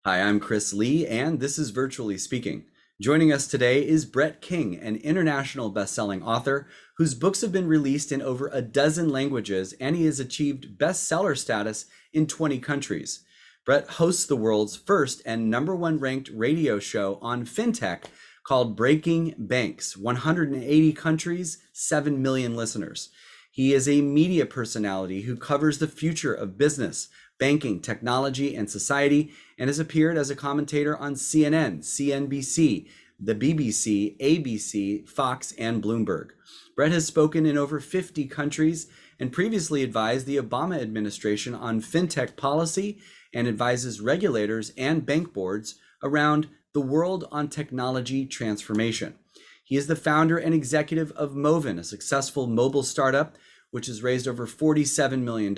Hi, I'm Chris Lee, and this is Virtually Speaking. Joining us today is Brett King, an international bestselling author whose books have been released in over a dozen languages, and he has achieved bestseller status in 20 countries. Brett hosts the world's first and number one ranked radio show on Fintech called Breaking Banks, 180 countries, 7 million listeners. He is a media personality who covers the future of business, banking, technology, and society, and has appeared as a commentator on CNN, CNBC, the BBC, ABC, Fox, and Bloomberg. Brett has spoken in over 50 countries and previously advised the Obama administration on fintech policy and advises regulators and bank boards around the world on technology transformation. He is the founder and executive of Movin, a successful mobile startup which has raised over $47 million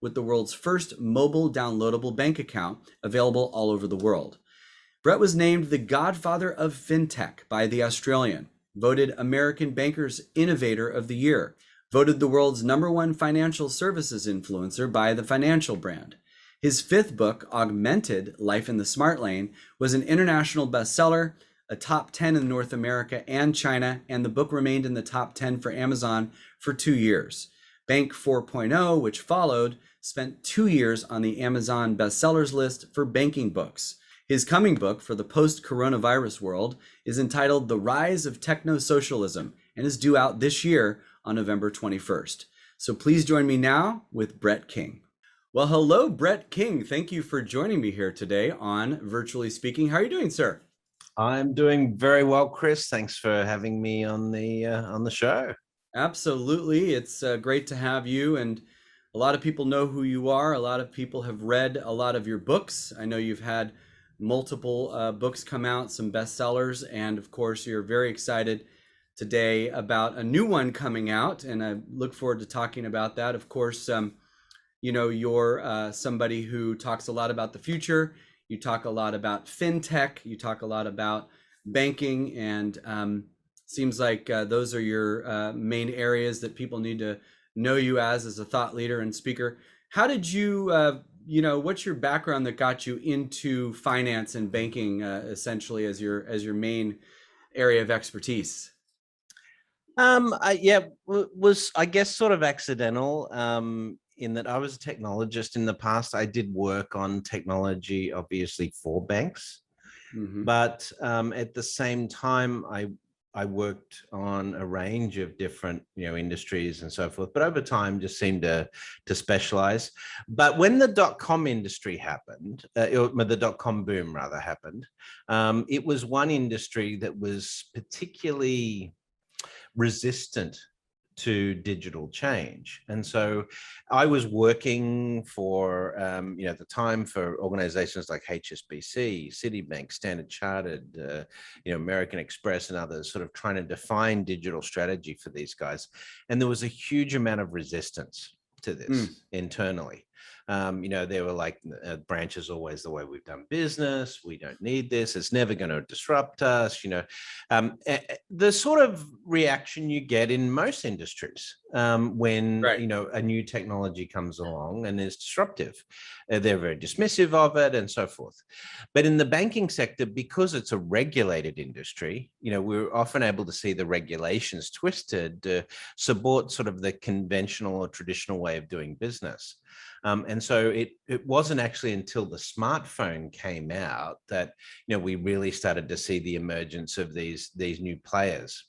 with the world's first mobile downloadable bank account available all over the world. Brett was named the Godfather of Fintech by The Australian, voted American Banker's Innovator of the Year, voted the world's number one financial services influencer by the Financial Brand. His fifth book, Augmented: Life in the Smart Lane, was an international bestseller, a top 10 in North America and China, and the book remained in the top 10 for Amazon for 2 years. Bank 4.0, which followed, spent 2 years on the Amazon bestsellers list for banking books. His coming book for the post-coronavirus world is entitled The Rise of Technosocialism and is due out this year on November 21st. So please join me now with Brett King. Well, hello, Brett King. Thank you for joining me here today on Virtually Speaking. How are you doing, sir? I'm doing very well, Chris. Thanks for having me on the show. Absolutely. It's great to have you. And a lot of people know who you are. A lot of people have read a lot of your books. I know you've had multiple books come out, some bestsellers. And of course, you're very excited today about a new one coming out. And I look forward to talking about that. Of course, you're somebody who talks a lot about the future. You talk a lot about fintech. You talk a lot about banking, and seems like those are your main areas that people need to know you as a thought leader and speaker. How did you, what's your background that got you into finance and banking, essentially as your main area of expertise? Was I guess sort of accidental. In that I was a technologist in the past. I did work on technology, obviously, for banks, but at the same time, I worked on a range of different industries and so forth. But over time, just seemed to specialize. But when the .com industry happened, the .com boom rather happened, it was one industry that was particularly resistant to digital change. And so I was working for, at the time, for organizations like HSBC, Citibank, Standard Chartered, American Express and others, sort of trying to define digital strategy for these guys. And there was a huge amount of resistance to this internally. They were like, branch is always the way we've done business. We don't need this. It's never going to disrupt us. The sort of reaction you get in most industries when, Right. a new technology comes along and is disruptive. They're very dismissive of it and so forth. But in the banking sector, because it's a regulated industry, we're often able to see the regulations twisted to support sort of the conventional or traditional way of doing business. And so it wasn't actually until the smartphone came out that we really started to see the emergence of these new players.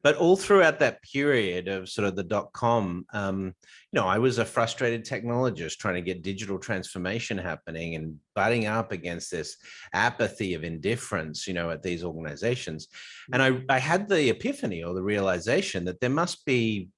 But all throughout that period of sort of the .com, I was a frustrated technologist trying to get digital transformation happening and butting up against this apathy of indifference, at these organizations. And I had the epiphany or the realization that there must be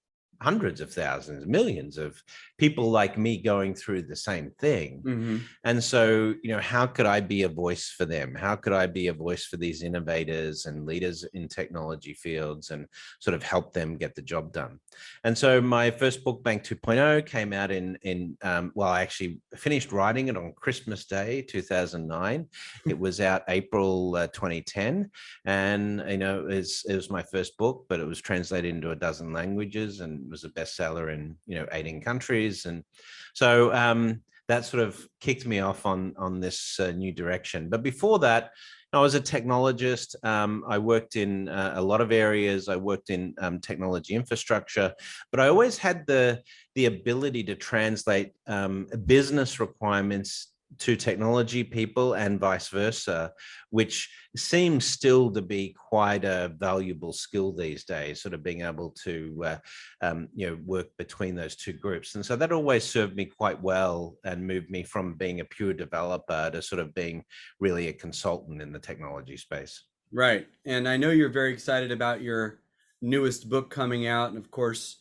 hundreds of thousands, millions of people like me going through the same thing. And so, how could I be a voice for them? How could I be a voice for these innovators and leaders in technology fields and sort of help them get the job done? And so my first book, Bank 2.0, came out I actually finished writing it on Christmas Day, 2009. It was out April 2010. And, it was my first book, but it was translated into a dozen languages and was a bestseller in 18 countries. And so that sort of kicked me off on this new direction. But before that, I was a technologist. I worked in a lot of areas. I worked in technology infrastructure, but I always had the ability to translate business requirements to technology people and vice versa, which seems still to be quite a valuable skill these days, sort of being able to work between those two groups. And so that always served me quite well and moved me from being a pure developer to sort of being really a consultant in the technology space. Right. And I know you're very excited about your newest book coming out. And of course,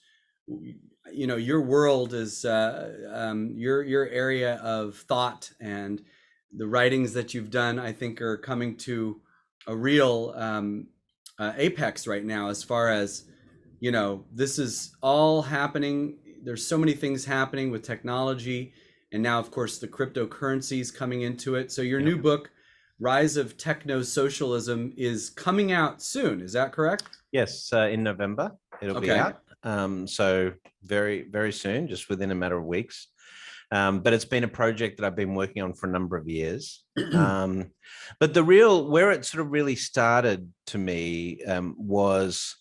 your world is your area of thought, and the writings that you've done, I think, are coming to a real apex right now, as far as, this is all happening. There's so many things happening with technology. And now, of course, the cryptocurrencies coming into it. So your new book, Rise of Technosocialism, is coming out soon. Is that correct? Yes, in November it'll be out. So very, very soon, just within a matter of weeks. But it's been a project that I've been working on for a number of years. But where it sort of really started to me was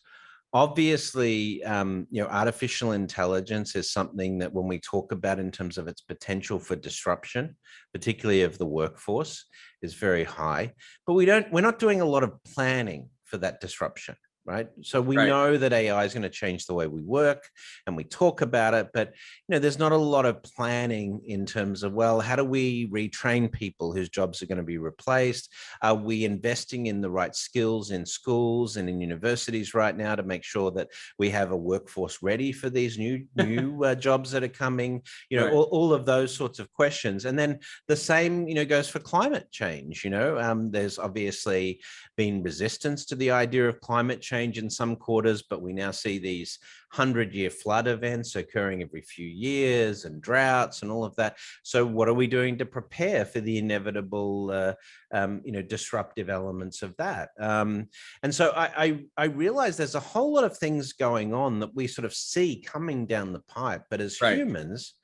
obviously, artificial intelligence is something that when we talk about in terms of its potential for disruption, particularly of the workforce, is very high. But we're not doing a lot of planning for that disruption. Right. So we know that AI is going to change the way we work and we talk about it, but there's not a lot of planning in terms of, well, how do we retrain people whose jobs are going to be replaced? Are we investing in the right skills in schools and in universities right now to make sure that we have a workforce ready for these new jobs that are coming? All of those sorts of questions. And then the same, goes for climate change. There's obviously been resistance to the idea of climate change in some quarters, but we now see these 100-year flood events occurring every few years and droughts and all of that. So what are we doing to prepare for the inevitable, disruptive elements of that? And so I realize there's a whole lot of things going on that we sort of see coming down the pipe, but as humans,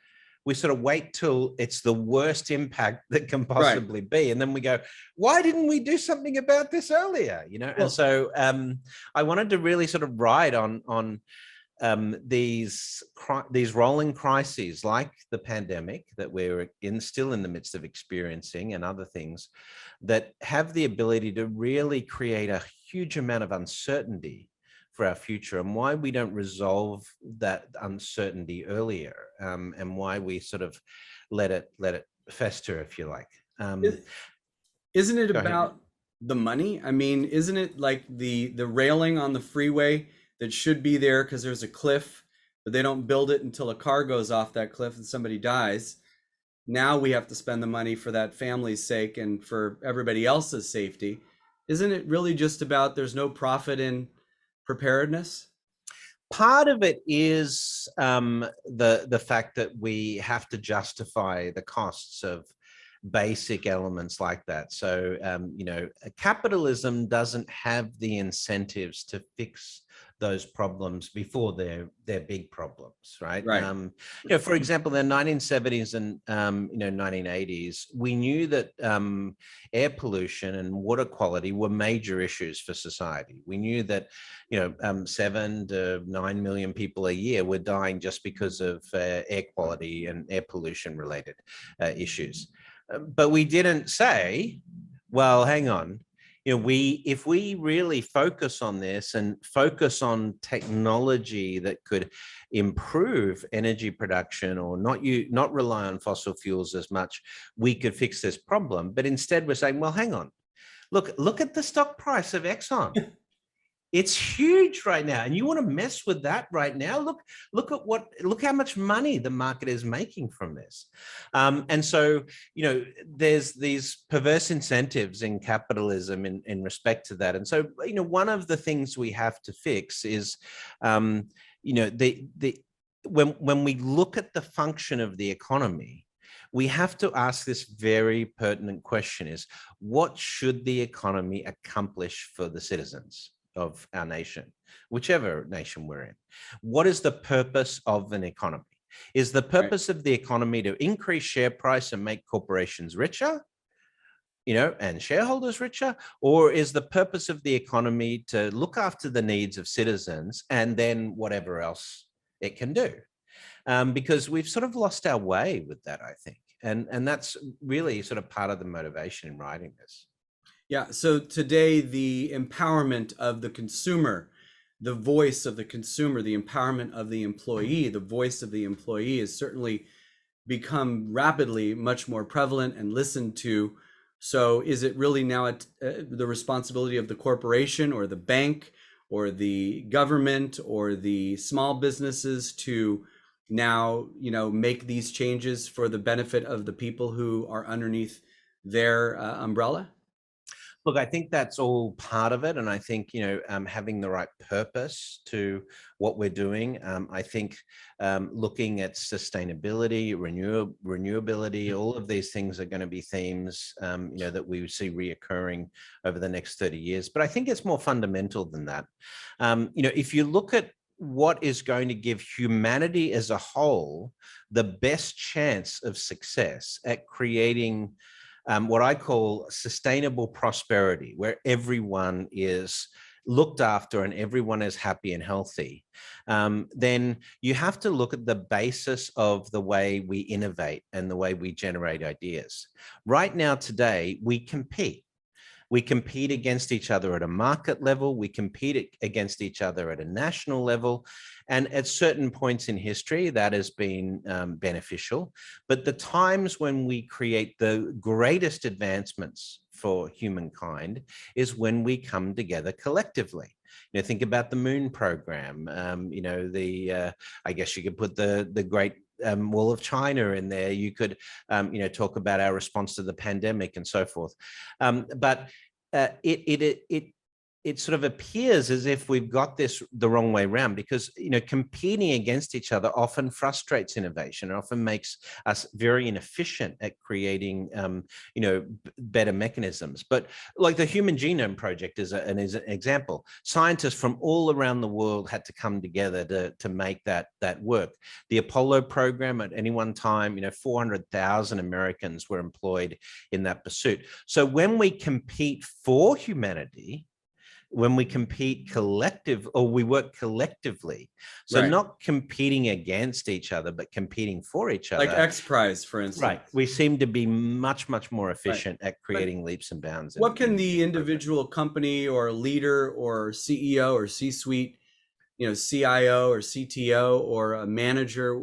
we sort of wait till it's the worst impact that can possibly be. And then we go, why didn't we do something about this earlier? And so I wanted to really sort of ride on these rolling crises like the pandemic that we're still in the midst of experiencing, and other things that have the ability to really create a huge amount of uncertainty for our future, and why we don't resolve that uncertainty earlier, and why we sort of let it fester, if you like. Isn't it about the money? I mean, isn't it like the railing on the freeway that should be there because there's a cliff, but they don't build it until a car goes off that cliff and somebody dies? Now we have to spend the money for that family's sake and for everybody else's safety. Isn't it really just about there's no profit in preparedness? Part of it is the fact that we have to justify the costs of basic elements like that. So, capitalism doesn't have the incentives to fix those problems before they're big problems, right? For example, in the 1970s and 1980s, we knew that air pollution and water quality were major issues for society. We knew that 7 to 9 million people a year were dying just because of air quality and air pollution related issues. But we didn't say, well, hang on, if we really focus on this and focus on technology that could improve energy production, or not rely on fossil fuels as much, we could fix this problem. But instead we're saying, well, hang on, look at the stock price of Exxon. It's huge right now, and you want to mess with that right now? Look how much money the market is making from this. And so, there's these perverse incentives in capitalism in respect to that. And so, one of the things we have to fix is, when we look at the function of the economy, we have to ask this very pertinent question: is what should the economy accomplish for the citizens of our nation, whichever nation we're in? What is the purpose of an economy? Is the Right. purpose of the economy to increase share price and make corporations richer, and shareholders richer? Or is the purpose of the economy to look after the needs of citizens and then whatever else it can do? Because we've sort of lost our way with that, I think. And that's really sort of part of the motivation in writing this. Yeah. So today, the empowerment of the consumer, the voice of the consumer, the empowerment of the employee, the voice of the employee has certainly become rapidly much more prevalent and listened to. So is it really now the responsibility of the corporation or the bank or the government or the small businesses to now, make these changes for the benefit of the people who are underneath their umbrella? Look, I think that's all part of it. And I think, having the right purpose to what we're doing. I think looking at sustainability, renewability, all of these things are going to be themes, that we see reoccurring over the next 30 years. But I think it's more fundamental than that. If you look at what is going to give humanity as a whole the best chance of success at creating what I call sustainable prosperity, where everyone is looked after and everyone is happy and healthy, then you have to look at the basis of the way we innovate and the way we generate ideas. Right now, today, we compete. We compete against each other at a market level. We compete against each other at a national level. And at certain points in history, that has been beneficial. But the times when we create the greatest advancements for humankind is when we come together collectively. Think about the moon program. I guess you could put the Great Wall of China in there. You could, talk about our response to the pandemic and so forth. But it sort of appears as if we've got this the wrong way around, because competing against each other often frustrates innovation. It often makes us very inefficient at creating better mechanisms. But like the Human Genome Project is an example. Scientists from all around the world had to come together to make that work. The Apollo program, at any one time, 400,000 Americans were employed in that pursuit. So when we compete for humanity, when we compete we work collectively. So Right. not competing against each other, but competing for each other. Like X Prize, for instance. Right. We seem to be much, much more efficient at But creating leaps and bounds. what can the individual company or leader or CEO or C-suite, CIO or CTO or a manager,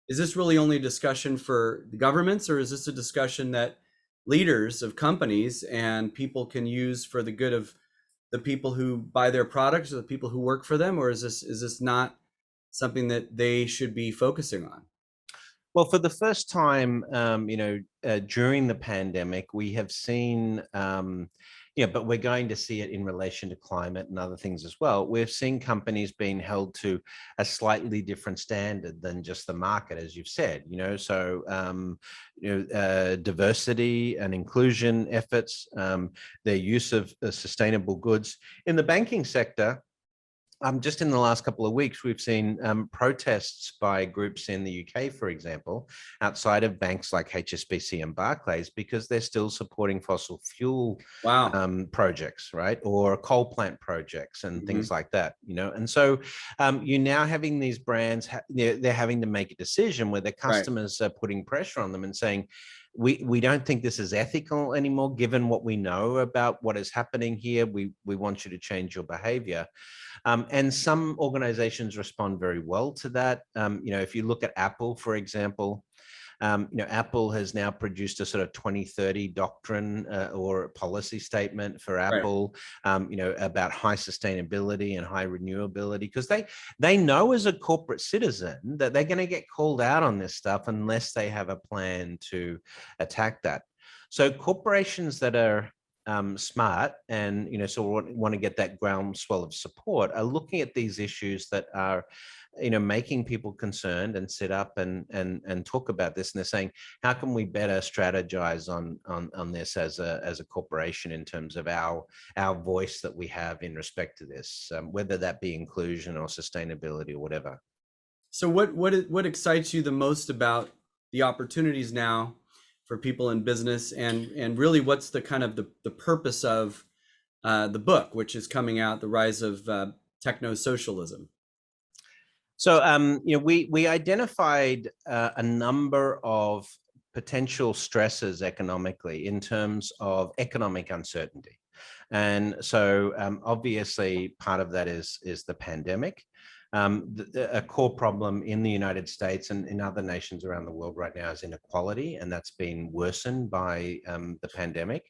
is this really only a discussion for the governments, or is this a discussion that leaders of companies and people can use for the good of the people who buy their products or the people who work for them? Or is this not something that they should be focusing on? Well, for the first time, during the pandemic, we have seen, but we're going to see it in relation to climate and other things as well. We've seen companies being held to a slightly different standard than just the market, as you've said. So diversity and inclusion efforts, their use of sustainable goods in the banking sector. Just in the last couple of weeks, we've seen protests by groups in the UK, for example, outside of banks like HSBC and Barclays, because they're still supporting fossil fuel projects, right? Or coal plant projects and things like that, And so you're now having these brands, they're having to make a decision where their customers are putting pressure on them and saying, we don't think this is ethical anymore, given what we know about what is happening here. We want you to change your behavior. And some organizations respond very well to that. If you look at Apple, for example, Apple has now produced a sort of 2030 doctrine or policy statement for Apple, about high sustainability and high renewability, because they know as a corporate citizen that they're going to get called out on this stuff unless they have a plan to attack that. So corporations that are smart and want to get that groundswell of support are looking at these issues that are making people concerned and sit up and talk about this, and they're saying, how can we better strategize on this as a corporation in terms of our voice that we have in respect to this, whether that be inclusion or sustainability or whatever. So what excites you the most about the opportunities now for people in business, and really what's the kind of the purpose of the book, which is coming out, The Rise of Technosocialism? So, we identified a number of potential stresses economically in terms of economic uncertainty. And so obviously part of that is the pandemic. A core problem in the United States and in other nations around the world right now is inequality, and that's been worsened by the pandemic.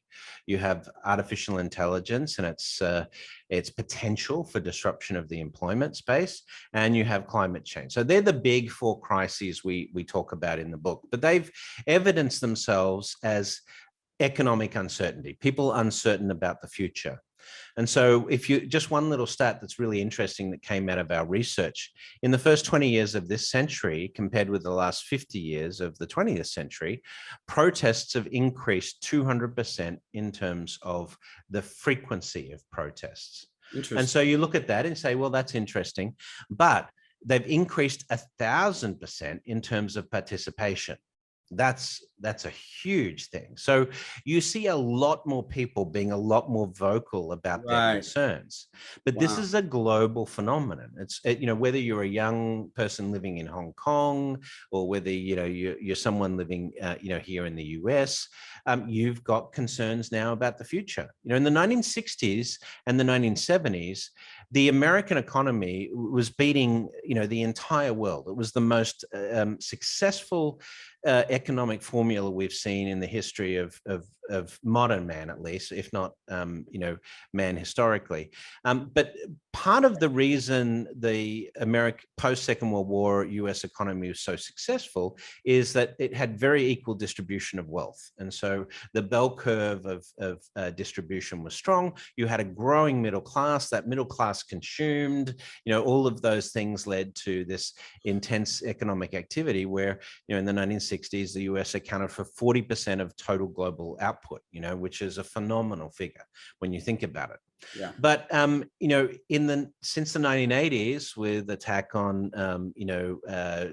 You have artificial intelligence and its potential for disruption of the employment space, and you have climate change. So they're the big four crises we talk about in the book, but they've evidenced themselves as economic uncertainty, people uncertain about the future. And so if you just one little stat that's really interesting that came out of our research, in the first 20 years of this century, compared with the last 50 years of the 20th century, protests have increased 200% in terms of the frequency of protests. And so you look at that and say, well, that's interesting, but they've increased 1,000% in terms of participation. That's a huge thing. So you see a lot more people being a lot more vocal about their concerns. But this is a global phenomenon. It's whether you're a young person living in Hong Kong or whether you're someone living here in the US, you've got concerns now about the future. In the 1960s and the 1970s, the American economy was beating the entire world. It was the most successful economic formula we've seen in the history of modern man, at least, if not man historically. But part of the reason the American post-Second World War US economy was so successful is that it had very equal distribution of wealth, and so the bell curve of distribution was strong. You had a growing middle class. That middle class consumed. All of those things led to this intense economic activity where in the 1960s, the US accounted for 40% of total global output, which is a phenomenal figure when you think about it. Yeah. But since the 1980s, with attack on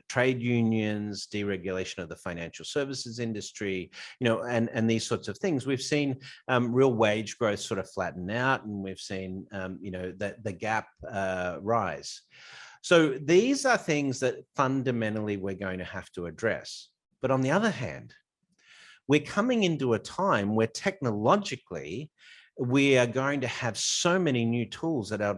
trade unions, deregulation of the financial services industry, and these sorts of things, we've seen real wage growth sort of flatten out, and we've seen that the gap rise. So these are things that fundamentally we're going to have to address. But on the other hand, we're coming into a time where technologically we are going to have so many new tools at our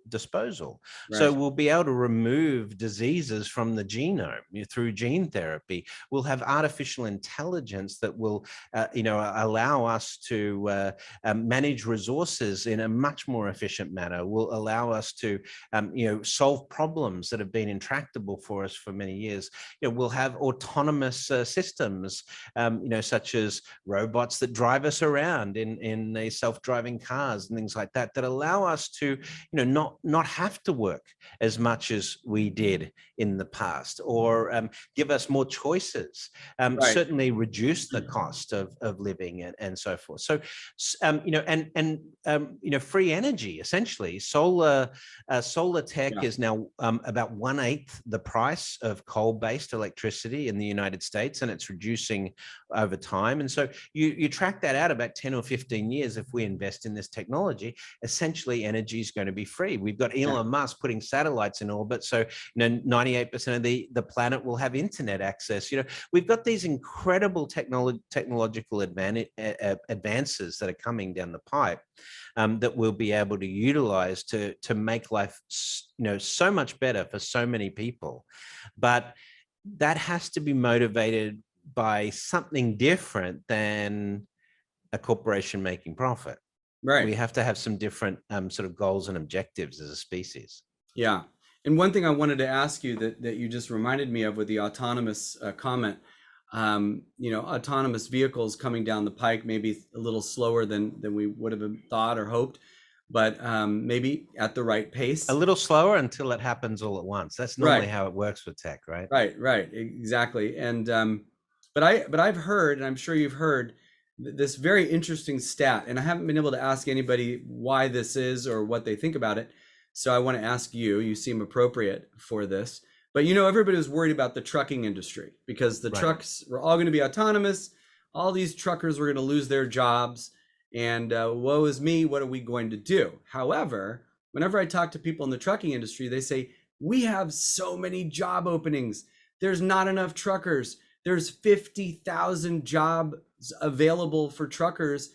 disposal. Right. So we'll be able to remove diseases from the genome through gene therapy. We'll have artificial intelligence that will, allow us to manage resources in a much more efficient manner. Will allow us to, solve problems that have been intractable for us for many years. We'll have autonomous systems, such as robots that drive us around in a self-driving cars and things like that, that allow us to, not have to work as much as we did in the past, or give us more choices, certainly reduce the cost of living and so forth. So, free energy, essentially. Solar tech is now about 1/8 the price of coal-based electricity in the United States, and it's reducing over time. And so you track that out about 10 or 15 years. If we invest in this technology, essentially energy is going to be free. We've got Elon Musk putting satellites in orbit, so 98% of the planet will have internet access. We've got these incredible technological advances that are coming down the pipe, that we'll be able to utilize to make life so much better for so many people. But that has to be motivated by something different than a corporation making profit. Right. We have to have some different sort of goals and objectives as a species. Yeah. And one thing I wanted to ask you that you just reminded me of with the autonomous comment, autonomous vehicles coming down the pike, maybe a little slower than we would have thought or hoped, but maybe at the right pace. A little slower until it happens all at once. That's normally how it works with tech, right? Right, exactly. And but I've heard, and I'm sure you've heard, this very interesting stat, and I haven't been able to ask anybody why this is or what they think about it. So I want to ask you. You seem appropriate for this. But you know, everybody was worried about the trucking industry because the Right. trucks were all going to be autonomous. All these truckers were going to lose their jobs. And woe is me, what are we going to do? However, whenever I talk to people in the trucking industry, they say, we have so many job openings. There's not enough truckers. There's 50,000 jobs available for truckers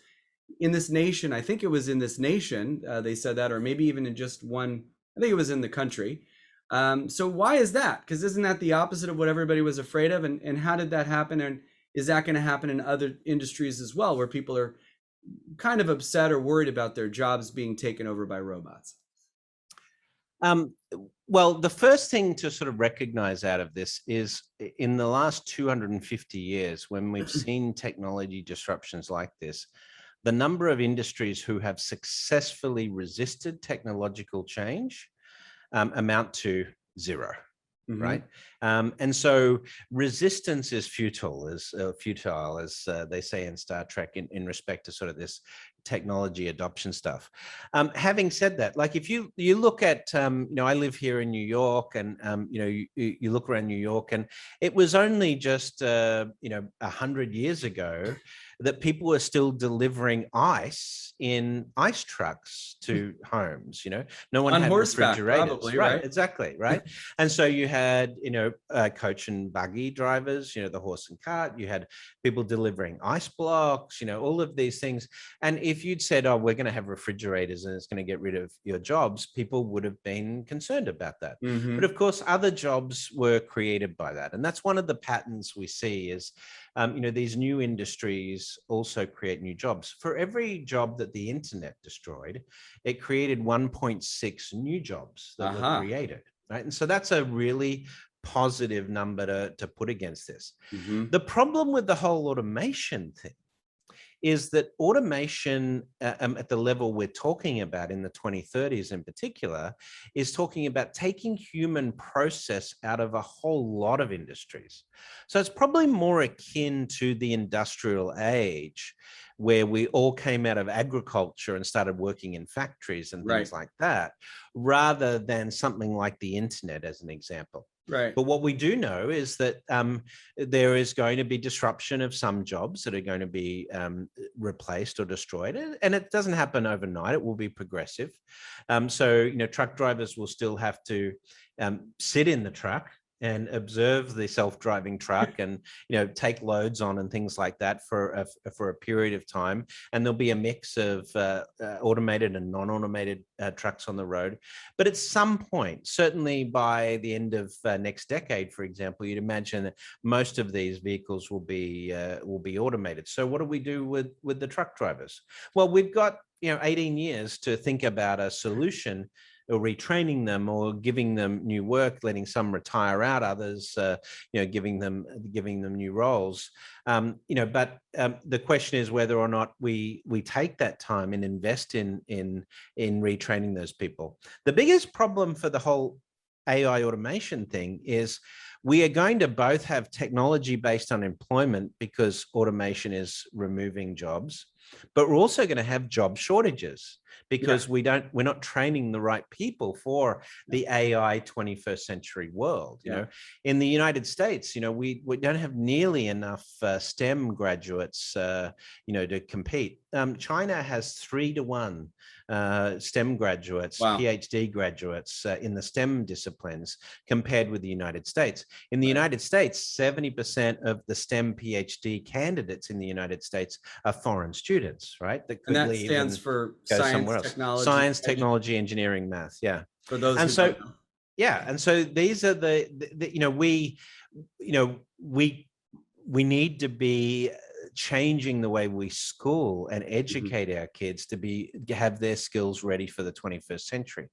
in this nation. I think it was in this nation, they said that, or maybe even in just one, I think it was in the country. So why is that? Because isn't that the opposite of what everybody was afraid of? And how did that happen? And is that going to happen in other industries as well, where people are kind of upset or worried about their jobs being taken over by robots? Well, the first thing to sort of recognize out of this is in the last 250 years, when we've seen technology disruptions like this, the number of industries who have successfully resisted technological change amount to zero. Mm-hmm. Right. And so resistance is futile, as they say in Star Trek in respect to sort of this technology adoption stuff. Having said that, like if you look at, I live here in New York, and, you look around New York, and it was only just, 100 years ago that people were still delivering ice in ice trucks to homes. No one had refrigerators. Probably, right? Exactly. Right. And so you had, coach and buggy drivers, the horse and cart, you had people delivering ice blocks, all of these things. And if you'd said, oh, we're going to have refrigerators and it's going to get rid of your jobs, people would have been concerned about that. Mm-hmm. But of course, other jobs were created by that. And that's one of the patterns we see is, these new industries also create new jobs. For every job that the internet destroyed, it created 1.6 new jobs that were created. Right. And so that's a really positive number to put against this. Mm-hmm. The problem with the whole automation thing is that automation at the level we're talking about in the 2030s in particular is talking about taking human process out of a whole lot of industries. So it's probably more akin to the industrial age, where we all came out of agriculture and started working in factories and things like that, rather than something like the internet as an example. Right. But what we do know is that there is going to be disruption of some jobs that are going to be replaced or destroyed. And it doesn't happen overnight. It will be progressive. So, truck drivers will still have to sit in the truck and observe the self-driving truck and, take loads on and things like that for a period of time. And there'll be a mix of automated and non-automated trucks on the road. But at some point, certainly by the end of next decade, for example, you'd imagine that most of these vehicles will be automated. So what do we do with the truck drivers? Well, we've got 18 years to think about a solution, or retraining them, or giving them new work, letting some retire out, others, giving them new roles. But the question is whether or not we take that time and invest in retraining those people. The biggest problem for the whole AI automation thing is we are going to both have technology based on employment because automation is removing jobs, but we're also going to have job shortages because we're not training the right people for the AI 21st century world. In the United States, we don't have nearly enough STEM graduates, to compete. China has 3-to-1 STEM graduates, PhD graduates in the STEM disciplines compared with the United States. In the United States, 70% of the STEM PhD candidates in the United States are foreign students, right? And that stands for science, technology, engineering, math. Yeah. For those and who so, don't know. Yeah. And so these are we need to be changing the way we school and educate our kids to have their skills ready for the 21st century.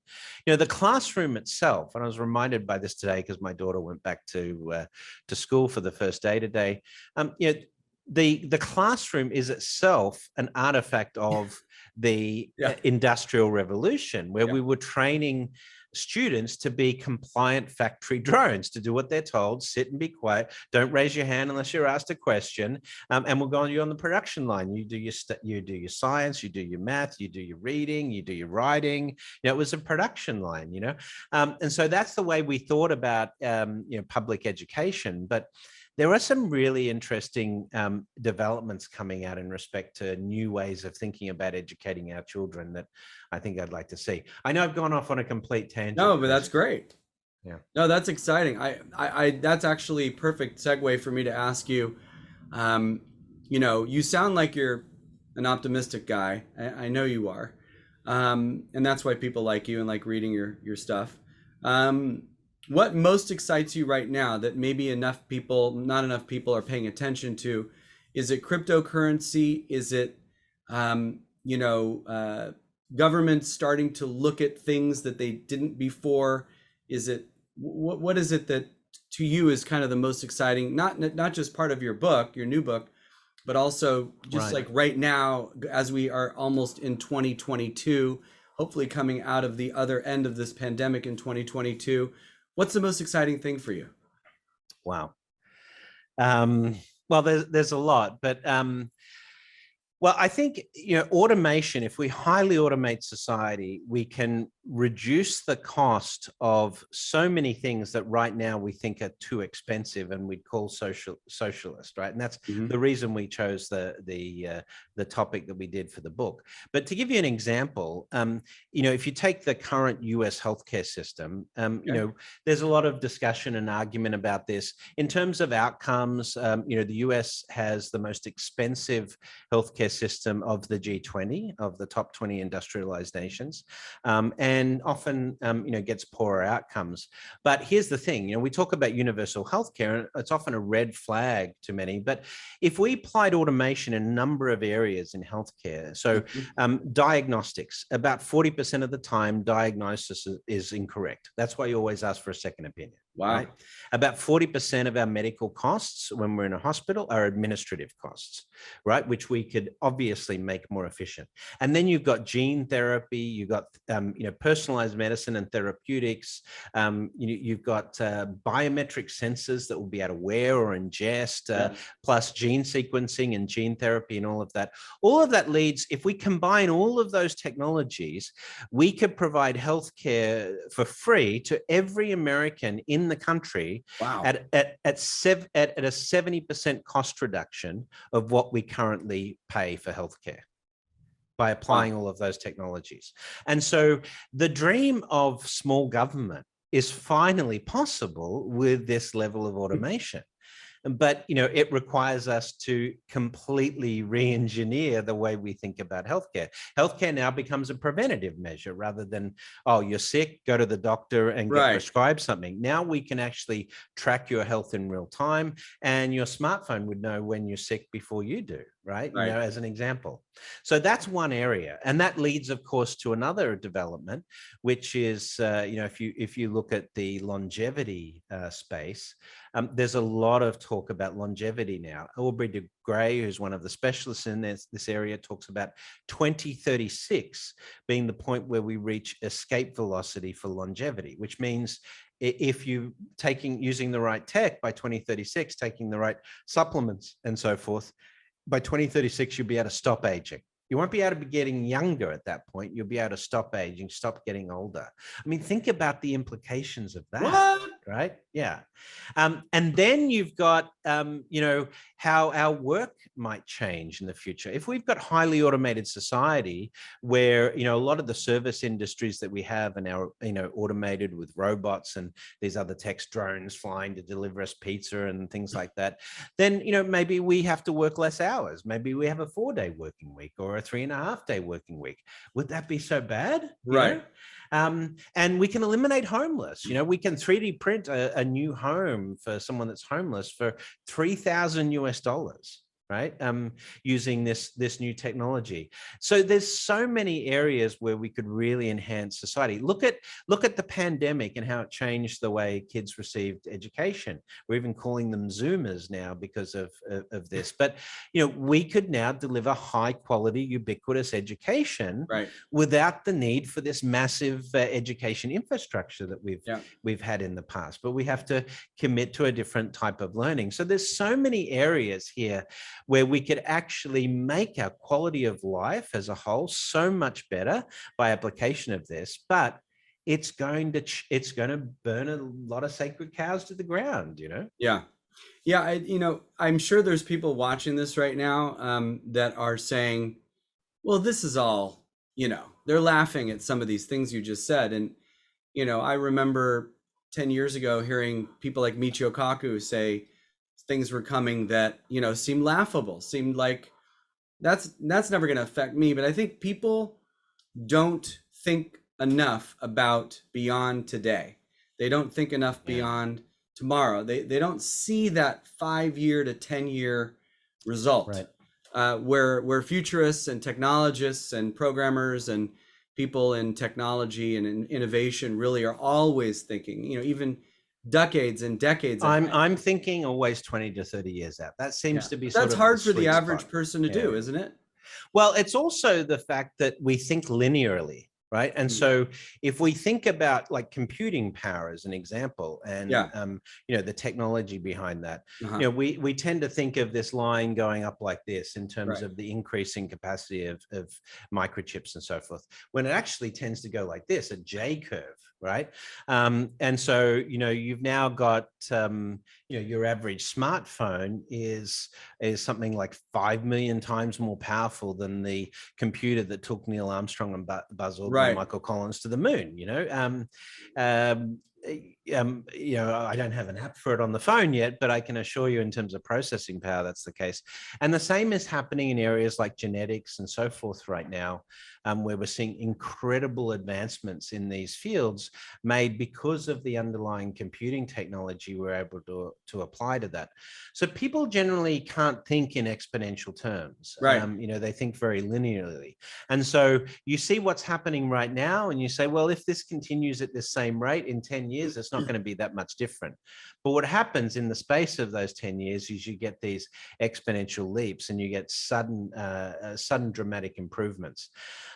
The classroom itself, and I was reminded by this today because my daughter went back to school for the first day today. The classroom is itself an artifact of the Industrial Revolution, where we were training students to be compliant factory drones, to do what they're told, sit and be quiet, don't raise your hand unless you're asked a question, and we'll go on you on the production line. You do your science, you do your math, you do your reading, you do your writing. It was a production line, and so that's the way we thought about public education. But there are some really interesting developments coming out in respect to new ways of thinking about educating our children that I think I'd like to see. I know I've gone off on a complete tangent. No, but that's great. Yeah. No, that's exciting. I that's actually a perfect segue for me to ask you. You sound like you're an optimistic guy. I know you are, and that's why people like you and like reading your stuff. What most excites you right now that maybe not enough people are paying attention to? Is it cryptocurrency? Is it, governments starting to look at things that they didn't before? Is it, what is it that to you is kind of the most exciting, not just part of your book, your new book, but also just like right now, as we are almost in 2022, hopefully coming out of the other end of this pandemic in 2022, what's the most exciting thing for you? Wow. Well, there's a lot, but well, I think, automation, if we highly automate society, we can reduce the cost of so many things that right now we think are too expensive and we'd call socialist, right? And that's the reason we chose the topic that we did for the book. But to give you an example, if you take the current US healthcare system, there's a lot of discussion and argument about this. In terms of outcomes, the US has the most expensive healthcare system of the G20, of the top 20 industrialized nations, and often, gets poorer outcomes. But here's the thing, we talk about universal healthcare, and it's often a red flag to many. But if we applied automation in a number of areas in healthcare, so diagnostics, about 40% of the time, diagnosis is incorrect. That's why you always ask for a second opinion. Wow. Right? About 40% of our medical costs when we're in a hospital are administrative costs, right? Which we could obviously make more efficient. And then you've got gene therapy, you've got, personalized medicine and therapeutics. You've got biometric sensors that will be able to wear or ingest, plus gene sequencing and gene therapy and all of that. All of that leads, if we combine all of those technologies, we could provide healthcare for free to every American in the country. Wow. at a 70% cost reduction of what we currently pay for healthcare by applying all of those technologies. And so the dream of small government is finally possible with this level of automation. But, it requires us to completely re-engineer the way we think about healthcare. Healthcare now becomes a preventative measure rather than, oh, you're sick, go to the doctor and get prescribed something. Now we can actually track your health in real time, and your smartphone would know when you're sick before you do, right? As an example. So that's one area. And that leads, of course, to another development, which is, if you look at the longevity space, there's a lot of talk about longevity now. Aubrey de Grey, who's one of the specialists in this area, talks about 2036 being the point where we reach escape velocity for longevity, which means if you using the right tech by 2036, taking the right supplements and so forth, by 2036, you'll be able to stop aging. You won't be able to be getting younger at that point. You'll be able to stop aging, stop getting older. I mean, think about the implications of that, right? Yeah. And then you've got, how our work might change in the future. If we've got highly automated society where, a lot of the service industries that we have are now, automated with robots and these other techs, drones flying to deliver us pizza and things like that, then, maybe we have to work less hours. Maybe we have a 4-day working week or a 3.5-day working week. Would that be so bad? Right. And we can eliminate homeless. We can 3D print a new home for someone that's homeless for $3,000 US, right? Using this new technology. So there's so many areas where we could really enhance society. Look at the pandemic and how it changed the way kids received education. We're even calling them Zoomers now because of this. But we could now deliver high quality, ubiquitous education without the need for this massive education infrastructure that we've had in the past. But we have to commit to a different type of learning. So there's so many areas here where we could actually make our quality of life as a whole so much better by application of this, but it's going to burn a lot of sacred cows to the ground, I'm sure there's people watching this right now that are saying, well, this is all, they're laughing at some of these things you just said. And I remember 10 years ago hearing people like Michio Kaku say things were coming that seemed laughable, seemed like that's never going to affect me. But I think people don't think enough about beyond today. They don't think enough beyond tomorrow. They don't see that 5-year to 10-year result, where futurists and technologists and programmers and people in technology and in innovation really are always thinking, even decades and decades ahead. I'm thinking always 20 to 30 years out. That seems to be that's hard for the average person to do, isn't it? Well, it's also the fact that we think linearly, right? And so if we think about like computing power as an example, and the technology behind that, we tend to think of this line going up like this in terms of the increasing capacity of microchips and so forth, when it actually tends to go like this, a J curve, right? And so, you've now got, your average smartphone is something like 5 million times more powerful than the computer that took Neil Armstrong and Buzz Aldrin and Michael Collins to the moon. I don't have an app for it on the phone yet, but I can assure you in terms of processing power, that's the case. And the same is happening in areas like genetics and so forth right now, where we're seeing incredible advancements in these fields made because of the underlying computing technology we're able to apply to that. So people generally can't think in exponential terms. They think very linearly. And so you see what's happening right now and you say, well, if this continues at this same rate in 10 years, it's not going to be that much different. But what happens in the space of those 10 years is you get these exponential leaps and you get sudden dramatic improvements.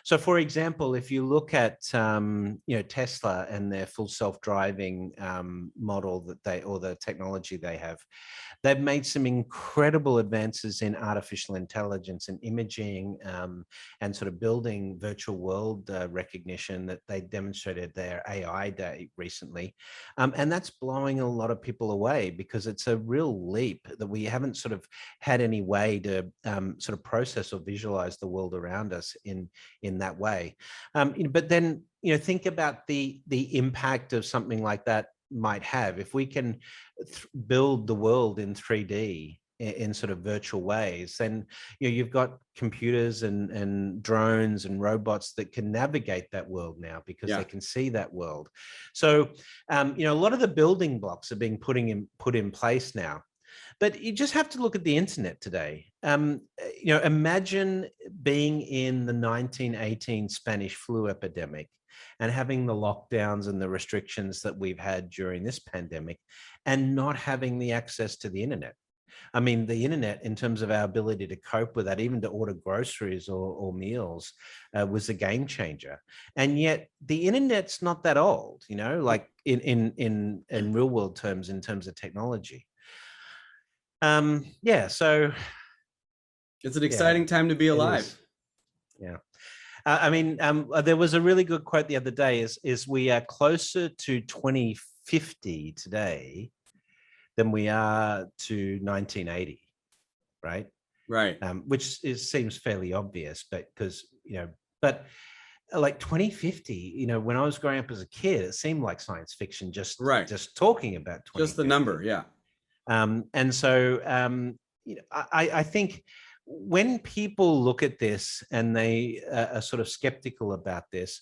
So for example, if you look at Tesla and their full self-driving model or the technology they have, they've made some incredible advances in artificial intelligence and imaging and sort of building virtual world recognition that they demonstrated their AI Day recently. And that's blowing a lot of people away because it's a real leap that we haven't sort of had any way to sort of process or visualize the world around us in that way. But then, think about the impact of something like that might have if we can build the world in 3D in sort of virtual ways. Then you've got computers and drones and robots that can navigate that world now because they can see that world. So a lot of the building blocks are being put in place now. But you just have to look at the internet today. Imagine being in the 1918 Spanish flu epidemic and having the lockdowns and the restrictions that we've had during this pandemic and not having the access to the internet. I mean, the internet, in terms of our ability to cope with that, even to order groceries or meals, was a game changer. And yet the internet's not that old, like in real world terms, in terms of technology. So it's an exciting time to be alive. There was a really good quote the other day is we are closer to 2050 today than we are to 1980, right? Which seems fairly obvious, but but like 2050, when I was growing up as a kid, it seemed like science fiction, just talking about 2050. Just the number, and so I think when people look at this and they are sort of skeptical about this,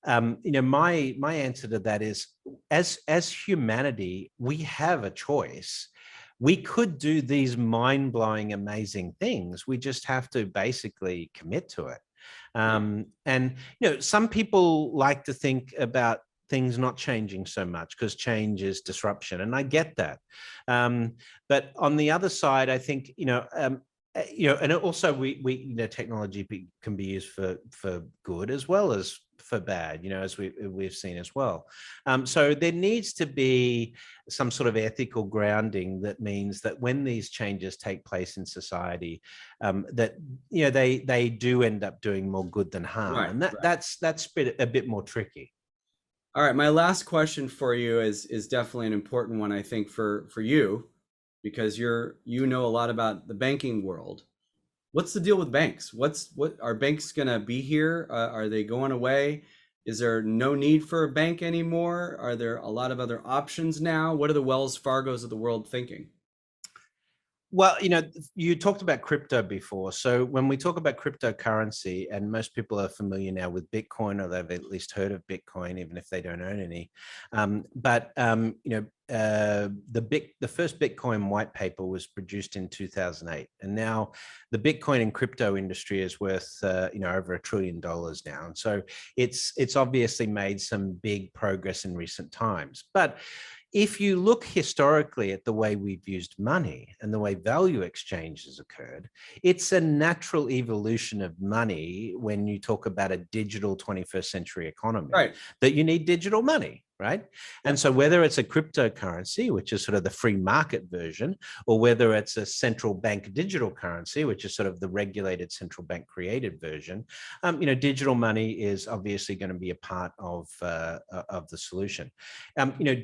my answer to that is, as humanity, we have a choice. we could do these mind-blowing, amazing things. We just have to basically commit to it. And some people like to think about things not changing so much because change is disruption, and I get that. But on the other side, I think and also we technology can be used for good as well as for bad, as we've seen as well. So there needs to be some sort of ethical grounding that means that when these changes take place in society, that they do end up doing more good than harm, Right, and that's a bit more tricky. All right, my last question for you is definitely an important one, I think, for you, because you know a lot about the banking world. What's the deal with banks? What are banks gonna be here? Are they going away? Is there no need for a bank anymore? Are there a lot of other options now? What are the Wells Fargos of the world thinking? Well, you talked about crypto before. So when we talk about cryptocurrency, and most people are familiar now with Bitcoin, or they've at least heard of Bitcoin, even if they don't own any. The first Bitcoin white paper was produced in 2008, and now the Bitcoin and crypto industry is worth over $1 trillion now. And so it's obviously made some big progress in recent times, but if you look historically at the way we've used money and the way value exchange has occurred, it's a natural evolution of money when you talk about a digital 21st century economy, Right. that you need digital money, right? And so whether it's a cryptocurrency, which is sort of the free market version, or whether it's a central bank digital currency, which is sort of the regulated central bank created version, digital money is obviously going to be a part of the solution.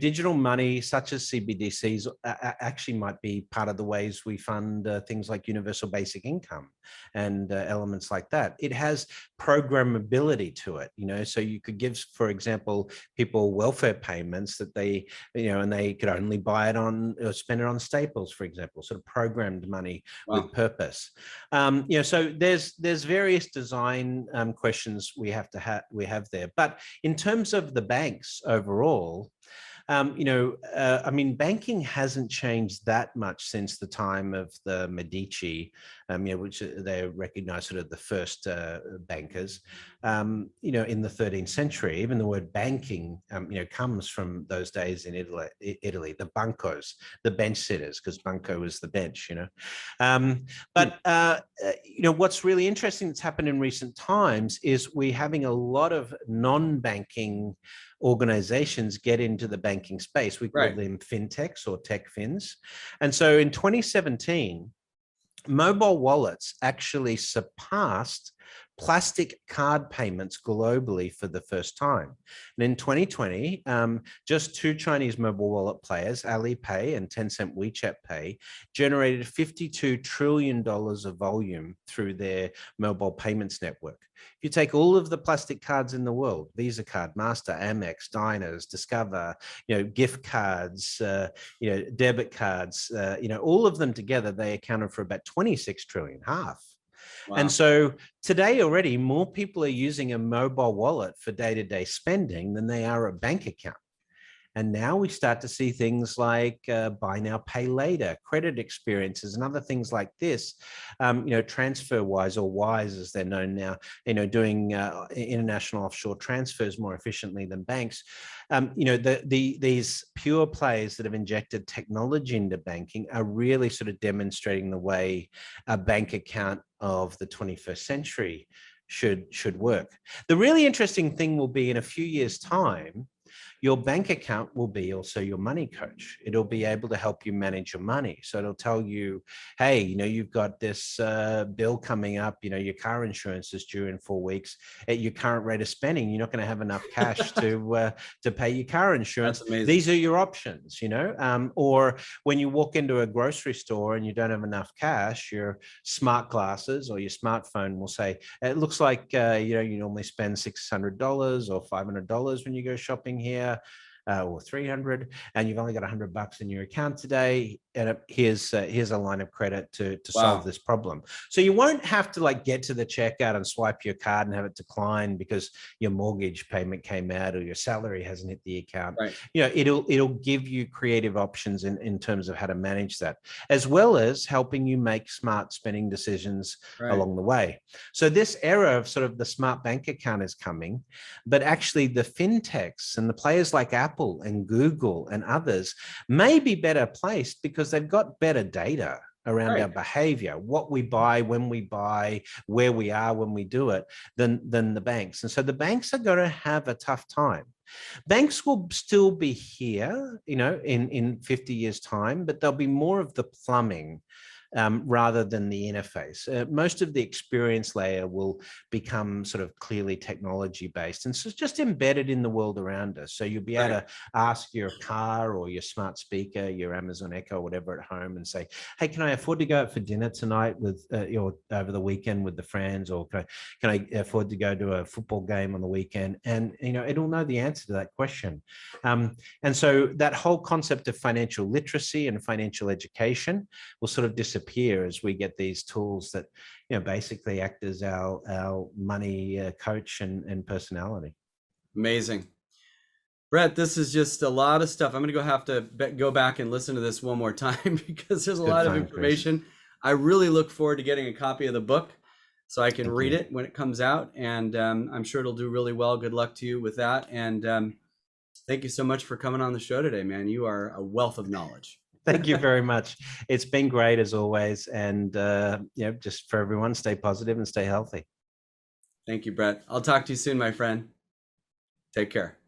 Digital money, such as CBDCs, actually might be part of the ways we fund things like universal basic income and elements like that. It has programmability to it, so you could give, for example, people welfare payments that they, and they could only buy it on or spend it on staples, for example, sort of programmed money with purpose. So there's various design questions we have there. But in terms of the banks overall, banking hasn't changed that much since the time of the Medici, which they recognize sort of the first bankers, in the 13th century. Even the word banking, comes from those days in Italy, the bancos, the bench sitters, because banco was the bench, what's really interesting that's happened in recent times is we're having a lot of non-banking organizations get into the banking space. We call them fintechs or tech fins. And so in 2017, mobile wallets actually surpassed plastic card payments globally for the first time. And in 2020, just two Chinese mobile wallet players, Alipay and Tencent WeChat Pay, generated $52 trillion of volume through their mobile payments network. If you take all of the plastic cards in the world, Visa card, Master, Amex, Diners, Discover, gift cards, debit cards, all of them together, they accounted for about 26 trillion, half. Wow. And so today already, more people are using a mobile wallet for day-to-day spending than they are a bank account. And now we start to see things like buy now, pay later, credit experiences, and other things like this, TransferWise, or Wise as they're known now, doing international offshore transfers more efficiently than banks. These pure players that have injected technology into banking are really sort of demonstrating the way a bank account of the 21st century should work. The really interesting thing will be in a few years' time, your bank account will be also your money coach. It'll be able to help you manage your money. So it'll tell you, hey, you've got this bill coming up, your car insurance is due in 4 weeks. At your current rate of spending, you're not going to have enough cash to pay your car insurance. That's amazing. These are your options, or when you walk into a grocery store and you don't have enough cash, your smart glasses or your smartphone will say, it looks like, you normally spend $600 or $500 when you go shopping here. or 300, and you've only got $100 in your account today, and here's a line of credit to solve this problem. So you won't have to like get to the checkout and swipe your card and have it decline because your mortgage payment came out or your salary hasn't hit the account. Right. You know, it'll give you creative options in terms of how to manage that, as well as helping you make smart spending decisions along the way. So this era of sort of the smart bank account is coming, but actually the fintechs and the players like Apple and Google and others may be better placed because they've got better data around our behavior, what we buy, when we buy, where we are when we do it, than the banks. And so the banks are going to have a tough time. Banks will still be here, you know, in 50 years' time, but there'll be more of the plumbing rather than the interface. Most of the experience layer will become sort of clearly technology based, and so it's just embedded in the world around us. So you'll be able to ask your car or your smart speaker, your Amazon Echo, whatever at home, and say, hey, can I afford to go out for dinner tonight with or over the weekend with the friends, or can I afford to go to a football game on the weekend? And you know, it'll know the answer to that question. And so that whole concept of financial literacy and financial education will sort of disappear as we get these tools that, you know, basically act as our money coach and personality. Amazing. Brett, this is just a lot of stuff. I'm going to have to go back and listen to this one more time because there's a lot of information. Chris. I really look forward to getting a copy of the book so I can read it when it comes out. And I'm sure it'll do really well. Good luck to you with that. And thank you so much for coming on the show today, man. You are a wealth of knowledge. Thank you very much. It's been great as always. And you know, just for everyone, stay positive and stay healthy. Thank you, Brett. I'll talk to you soon, my friend. Take care.